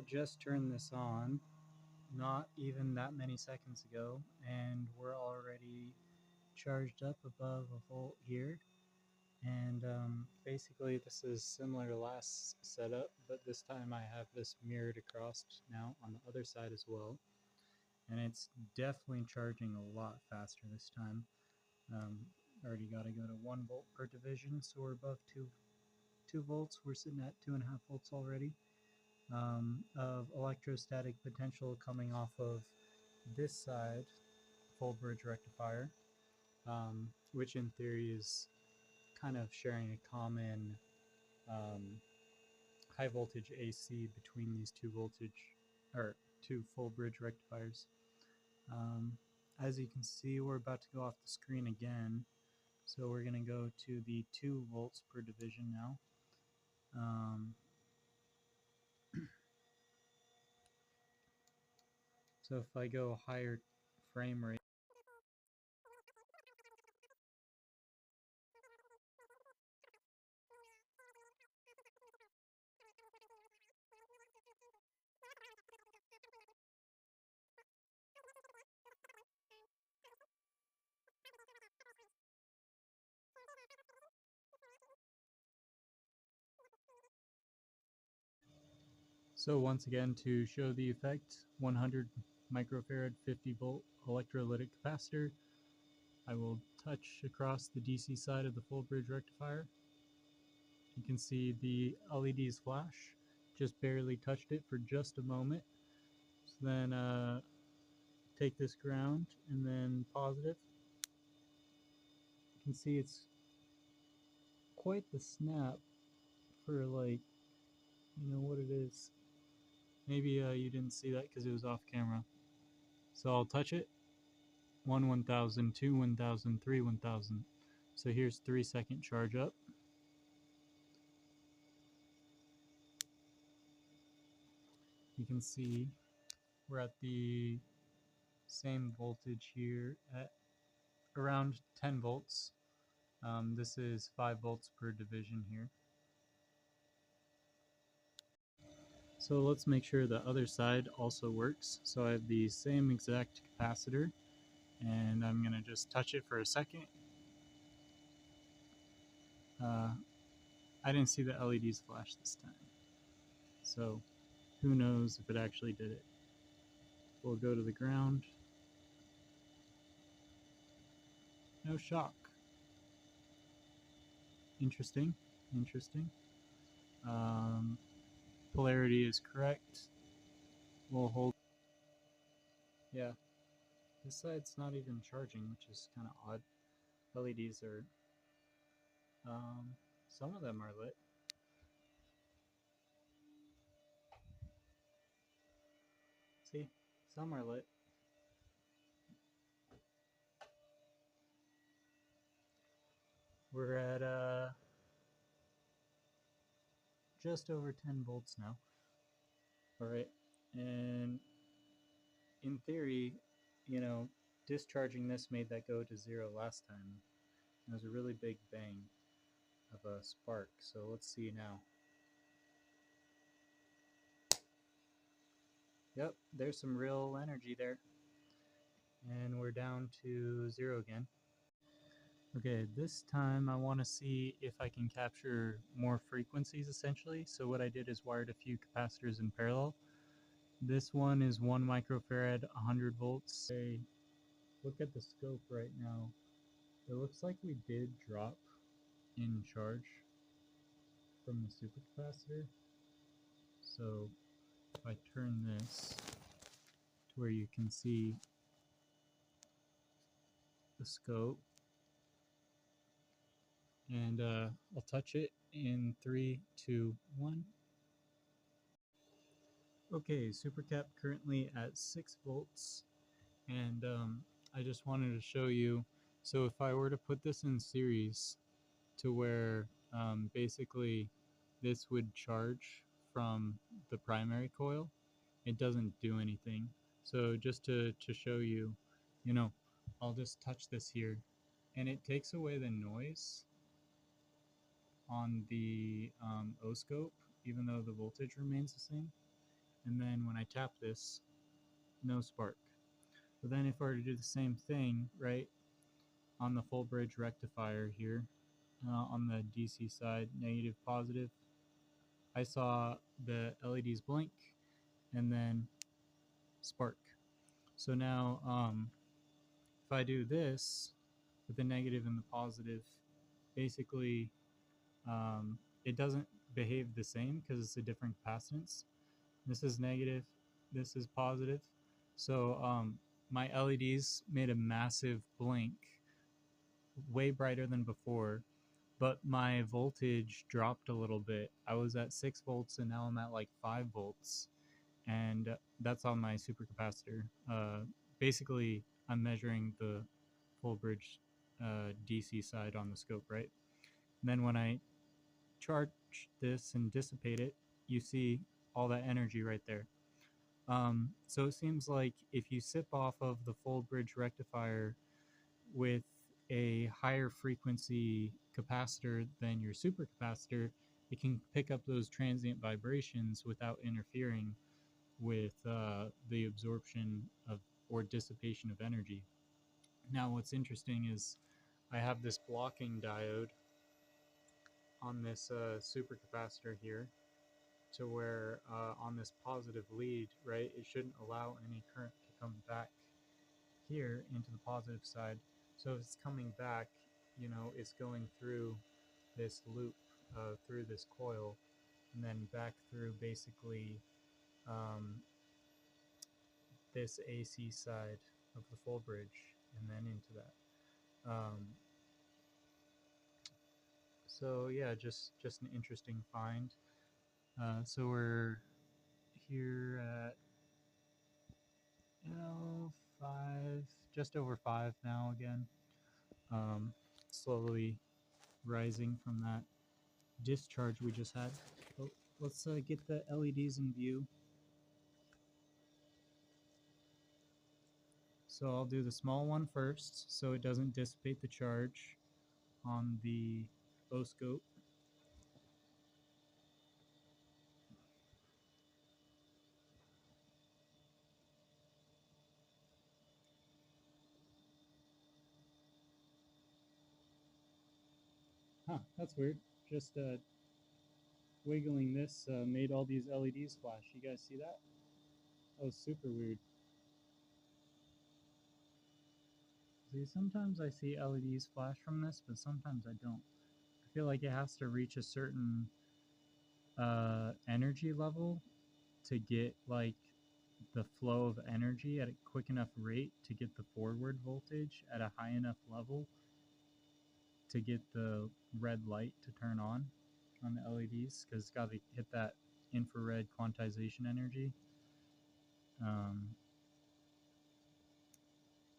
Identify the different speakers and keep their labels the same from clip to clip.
Speaker 1: just turned this on not even that many seconds ago, and we're already charged up above a volt here. And basically this is similar to last setup, but this time I have this mirrored across now on the other side as well, and it's definitely charging a lot faster this time. Already got to go to 1 volt per division, so we're above 2 volts. We're sitting at 2.5 volts already of electrostatic potential coming off of this side full bridge rectifier, which in theory is kind of sharing a common high voltage AC between these two full bridge rectifiers. As you can see, we're about to go off the screen again, so we're going to go to the 2 volts per division now. So if I go higher frame rate, so once again, to show the effect, 100 microfarad 50 volt electrolytic capacitor. I will touch across the DC side of the full bridge rectifier. You can see the LEDs flash. Just barely touched it for just a moment. So then take this ground and then positive. You can see it's quite the snap for, like, you know what it is. Maybe you didn't see that because it was off camera. So I'll touch it. 1 1000, 2 1000, 3 1000. So here's 3-second charge up. You can see we're at the same voltage here at around 10 volts. This is 5 volts per division here. So let's make sure the other side also works. So I have the same exact capacitor, and I'm going to just touch it for a second. I didn't see the LEDs flash this time, so who knows if it actually did it. We'll go to the ground. No shock. Interesting, interesting. Polarity is correct. We'll hold. Yeah, this side's not even charging, which is kind of odd. LEDs are, some of them are lit. See, some are lit. We're at just over 10 volts now. Alright, and in theory, you know, discharging this made that go to 0 last time. It was a really big bang of a spark, so let's see now. Yep, there's some real energy there. And we're down to 0 again. Okay, this time I want to see if I can capture more frequencies essentially. So what I did is wired a few capacitors in parallel. This one is 1 microfarad, 100 volts. Okay, look at the scope right now. It looks like we did drop in charge from the supercapacitor. So if I turn this to where you can see the scope, and I'll touch it in 3, 2, 1. Okay, supercap currently at 6 volts, and I just wanted to show you. So if I were to put this in series to where basically this would charge from the primary coil, it doesn't do anything. So just to show you, you know, I'll just touch this here, and it takes away the noise on the oscope, even though the voltage remains the same. and then when I tap this, no spark. But then if I were to do the same thing, right, on the full bridge rectifier here, on the DC side, negative, positive, I saw the LEDs blink and then spark. So now if I do this with the negative and the positive, basically it doesn't behave the same because it's a different capacitance. This is negative, this is positive. So my LEDs made a massive blink, way brighter than before, but my voltage dropped a little bit. I was at 6 volts and now I'm at like 5 volts, and that's on my supercapacitor. Basically, I'm measuring the full bridge DC side on the scope, right? And then when I charge this and dissipate it, you see all that energy right there. So it seems like if you sip off of the full bridge rectifier with a higher frequency capacitor than your supercapacitor, it can pick up those transient vibrations without interfering with the absorption of or dissipation of energy. Now, what's interesting is I have this blocking diode on this supercapacitor here, to where on this positive lead, right, it shouldn't allow any current to come back here into the positive side. So if it's coming back, you know, it's going through this loop, through this coil, and then back through basically this AC side of the full bridge, and then into that. So yeah, just an interesting find. So we're here at, you know, 5, just over 5 now again. Slowly rising from that discharge we just had. Oh, let's get the LEDs in view. So I'll do the small one first so it doesn't dissipate the charge on the oscope. Huh, that's weird. Just wiggling this made all these LEDs flash. You guys see that? That was super weird. See, sometimes I see LEDs flash from this, but sometimes I don't. I feel like it has to reach a certain energy level to get like the flow of energy at a quick enough rate to get the forward voltage at a high enough level to get the red light to turn on the LEDs, because it's got to hit that infrared quantization energy.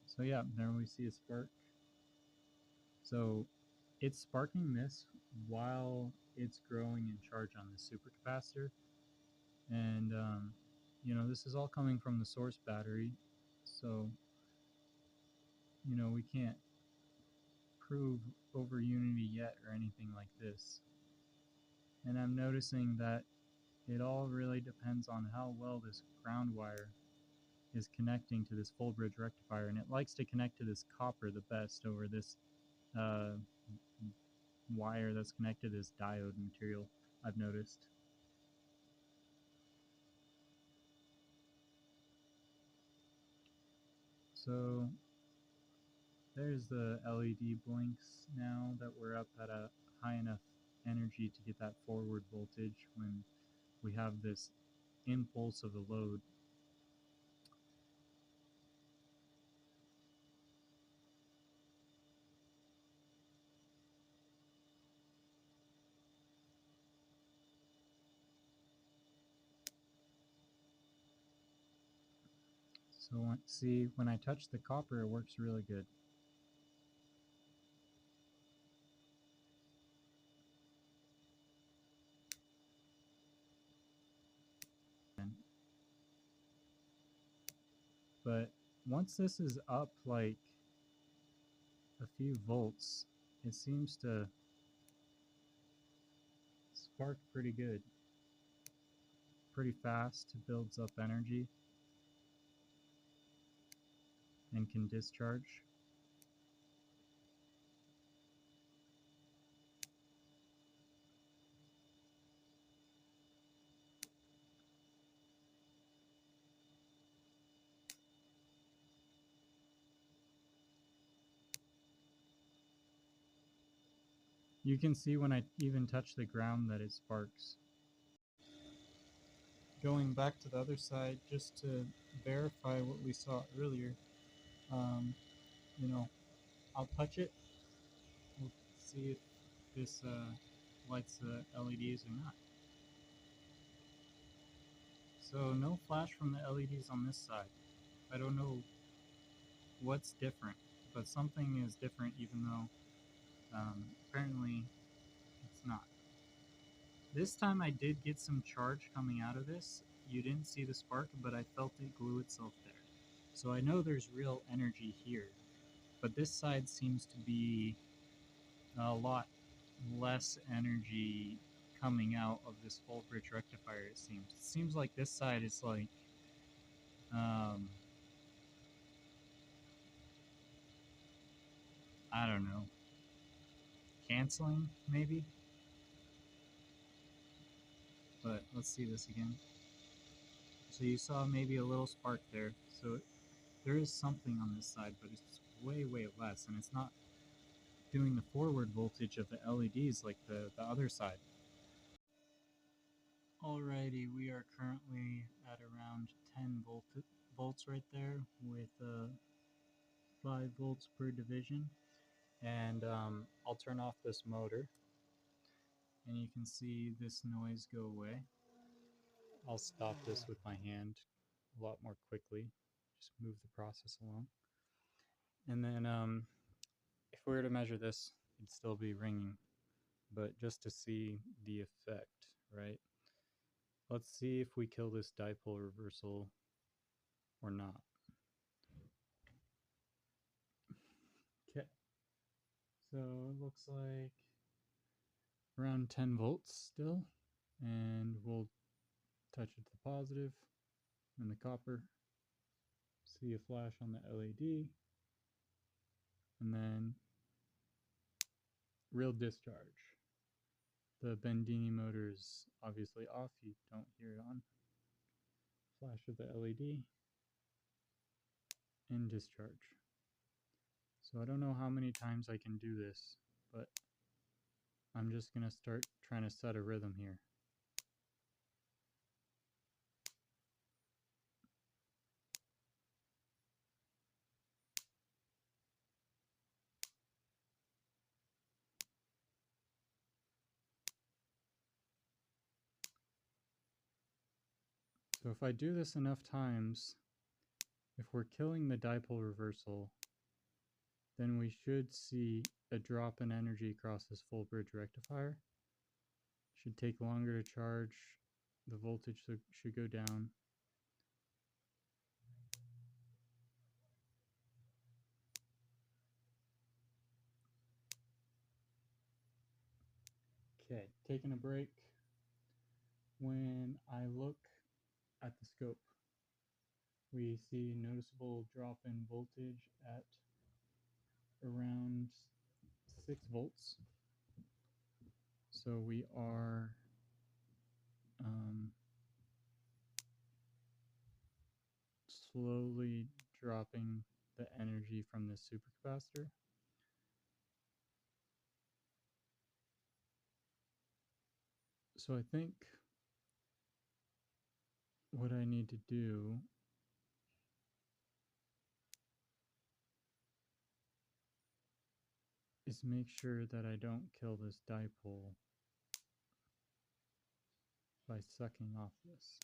Speaker 1: So yeah, there we see a spark. So it's sparking this while it's growing in charge on the supercapacitor, and you know, this is all coming from the source battery, so you know, we can't prove over unity yet or anything like this. And I'm noticing that it all really depends on how well this ground wire is connecting to this full bridge rectifier, and it likes to connect to this copper the best over this wire that's connected to this diode material, I've noticed. So there's the LED blinks now that we're up at a high enough energy to get that forward voltage when we have this impulse of the load. So see, when I touch the copper, it works really good. But once this is up like a few volts, it seems to spark pretty good. pretty fast, builds up energy, and can discharge. You can see when I even touch the ground that it sparks. Going back to the other side, just to verify what we saw earlier, you know, I'll touch it. We'll see if this lights the LEDs or not. So no flash from the LEDs on this side. I don't know what's different, but something is different even though apparently it's not. This time I did get some charge coming out of this. You didn't see the spark, but I felt it glue itself there. So I know there's real energy here, but this side seems to be a lot less energy coming out of this full bridge rectifier, it seems. It seems like this side is like, I don't know, canceling maybe? But let's see this again. So you saw maybe a little spark there. So there is something on this side, but it's way, way less, and it's not doing the forward voltage of the LEDs like the other side. Alrighty, we are currently at around 10 volts right there with 5 volts per division. And I'll turn off this motor, and you can see this noise go away. I'll stop this with my hand a lot more quickly, just move the process along. And then if we were to measure this, it'd still be ringing, but just to see the effect, right? Let's see if we kill this dipole reversal or not. Okay, so it looks like around 10 volts still, and we'll touch it to the positive and the copper, see a flash on the LED, and then real discharge. The Bendini motor is obviously off, you don't hear it on. Flash of the LED, and discharge. So I don't know how many times I can do this, but I'm just going to start trying to set a rhythm here. So if I do this enough times, if we're killing the dipole reversal, then we should see a drop in energy across this full bridge rectifier. Should take longer to charge, the voltage should go down. Okay, taking a break. When I look at the scope, we see noticeable drop in voltage at around 6 volts. So we are slowly dropping the energy from this supercapacitor. So I think what I need to do is make sure that I don't kill this dipole by sucking off this.